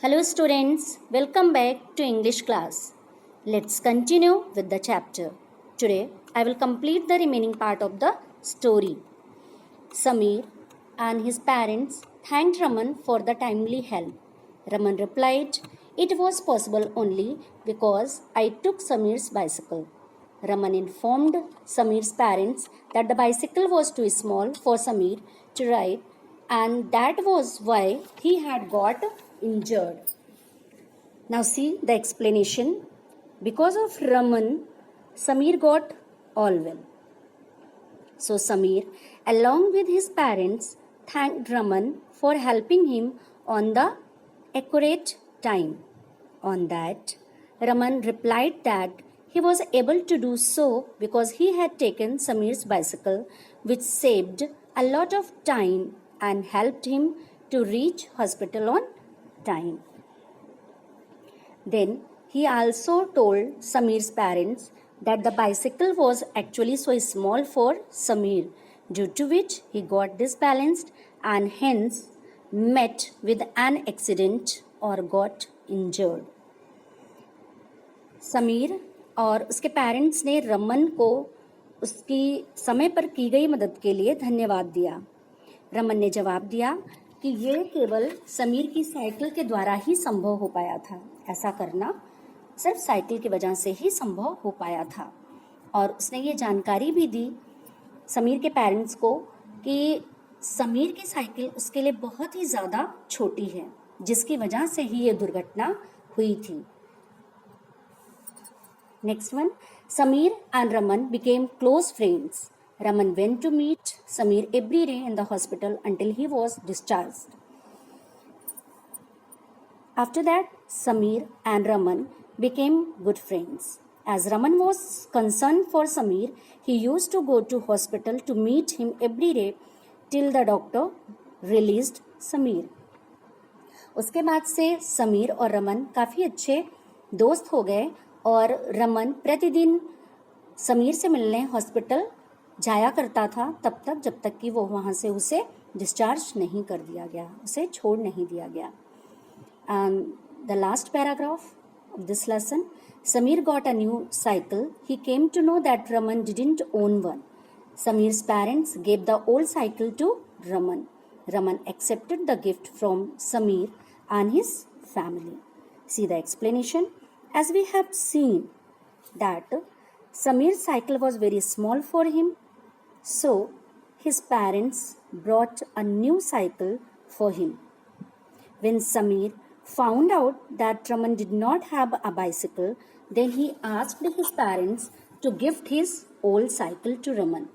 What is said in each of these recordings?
Hello students, welcome back to English class. Let's continue with the chapter. Today I will complete the remaining part of the story. Samir and his parents thanked Raman for the timely help. Raman replied, "It was possible only because I took Samir's bicycle." Raman informed Samir's parents that the bicycle was too small for Samir to ride and that was why he had got injured. Now see the explanation. Because of Raman, Samir got all well. So Samir, along with his parents, thanked Raman for helping him on the accurate time. On that, Raman replied that he was able to do so because he had taken Samir's bicycle, which saved a lot of time and helped him to reach hospital on time. Then he also told Samir's parents that the bicycle was actually so small for Samir, due to which he got disbalanced and hence met with an accident or got injured. Sameer और उसके parents ने रमन को उसकी समय पर की गई मदद के लिए धन्यवाद दिया। रमन ने जवाब दिया कि यह केवल समीर की साइकिल के द्वारा ही संभव हो पाया था। ऐसा करना सिर्फ साइकिल की वजह से ही संभव हो पाया था। और उसने ये जानकारी भी दी समीर के पेरेंट्स को कि समीर की साइकिल उसके लिए बहुत ही ज़्यादा छोटी है, जिसकी वजह से ही ये दुर्घटना हुई थी। Next one, Samir and Raman became close friends. Raman went to meet Samir every day in the hospital until he was discharged. After that, Samir and Raman became good friends. As Raman was concerned for Samir, he used to go to hospital to meet him every day till the doctor released Samir. उसके बाद से समीर और रमन काफ़ी अच्छे दोस्त हो गए और रमन प्रतिदिन समीर से मिलने हॉस्पिटल जाया करता था तब तक जब तक कि वो वहाँ से उसे डिस्चार्ज नहीं कर दिया गया, उसे छोड़ नहीं दिया गया। The last paragraph of this lesson, Samir got a new cycle. He came to know that Raman didn't own one. Samir's parents gave the old cycle to Raman. Raman accepted the gift from Samir and his family. See the explanation. As we have seen that Samir's cycle was very small for him, so his parents brought a new cycle for him. When Samir found out that Raman did not have a bicycle, then he asked his parents to gift his old cycle to Raman.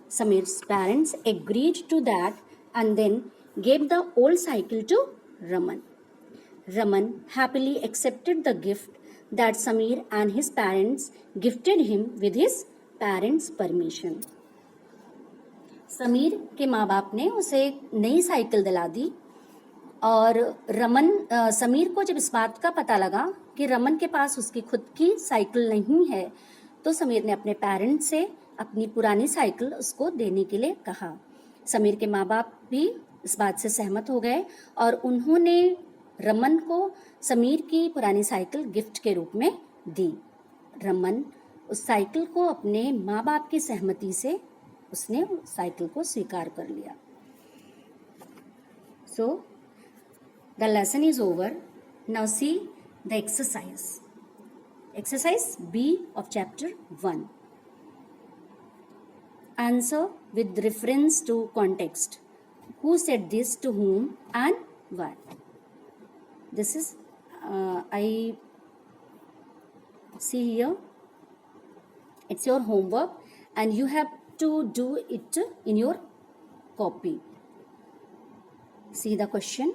Samir's parents agreed to that and then gave the old cycle to Raman. Raman happily accepted the gift that Samir and his parents gifted him with his parents' permission. Sameer के माँ बाप ने उसे एक नई cycle दिला दी और समीर को जब इस बात का पता लगा कि रमन के पास उसकी खुद की साइकिल नहीं है, तो समीर ने अपने पेरेंट्स से अपनी पुरानी साइकिल उसको देने के लिए कहा। समीर के माँ बाप भी इस बात से सहमत हो गए और उन्होंने रमन को समीर की पुरानी साइकिल गिफ्ट के रूप में दी। रमन उस साइकिल को अपने माँ बाप की सहमति से उसने साइकिल को स्वीकार कर लिया। So the lesson is over. Now see the exercise. Exercise B of chapter 1. Answer with reference to context. Who said this to whom and why? This is I see here. It's your homework and you have to do it in your copy. See the question.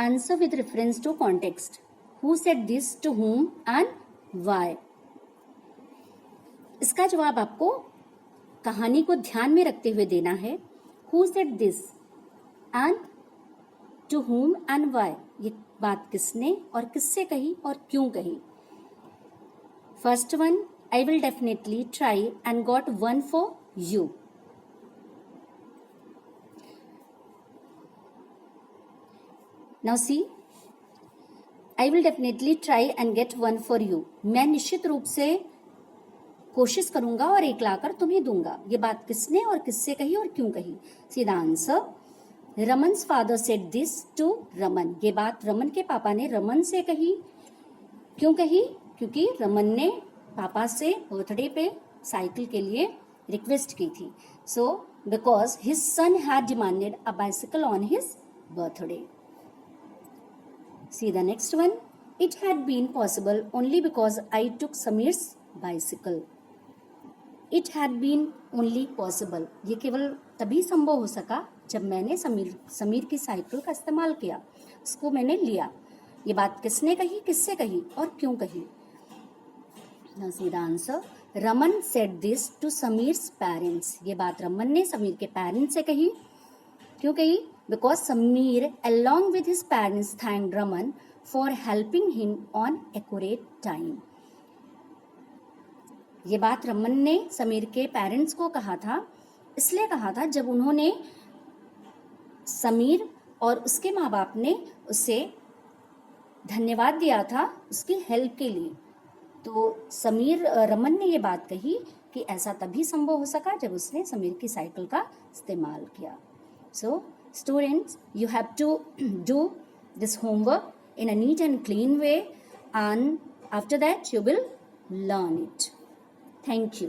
Answer with reference to context. Who said this to whom and why? इसका जवाब आपको कहानी को ध्यान में रखते हुए देना है. Who said this and to whom and why? ये बात किसने और किससे कही और क्यों कही? First one, I will definitely try and got one for you. Now see, I will definitely try and get one for you. मैं निश्चित रूप से कोशिश करूंगा और एक लाकर तुम्हें दूंगा. ये बात किसने और किससे कही और क्यों कही? See the answer, Raman's father said this to Raman. ये बात रमन के पापा ने रमन से कही. क्यों कही? क्योंकि रमन ने पापा से बर्थडे पे साइकिल के लिए रिक्वेस्ट की थी. So because his son had demanded a bicycle on his birthday. See the next one. It had been possible only because I took Samir's bicycle. It had been only possible. ये केवल तभी संभव हो सका जब मैंने समीर की साइकिल का इस्तेमाल किया, उसको मैंने लिया. ये बात किसने कही, किससे कही और क्यों कही? Now see the answer. Raman said this to Samir's parents. ये बात रमन ने समीर के पेरेंट्स से कही. क्यों कही? Because Samir, along with his parents, thanked Raman for helping him on accurate time. ये बात रमन ने समीर के पेरेंट्स को कहा था, इसलिए कहा था जब उन्होंने समीर और उसके माँ बाप ने उसे धन्यवाद दिया था उसकी हेल्प के लिए. तो रमन ने ये बात कही कि ऐसा तभी संभव हो सका जब उसने समीर की साइकिल का इस्तेमाल किया. So students, you have to do this homework in a neat and clean way, and after that you will learn it. Thank you.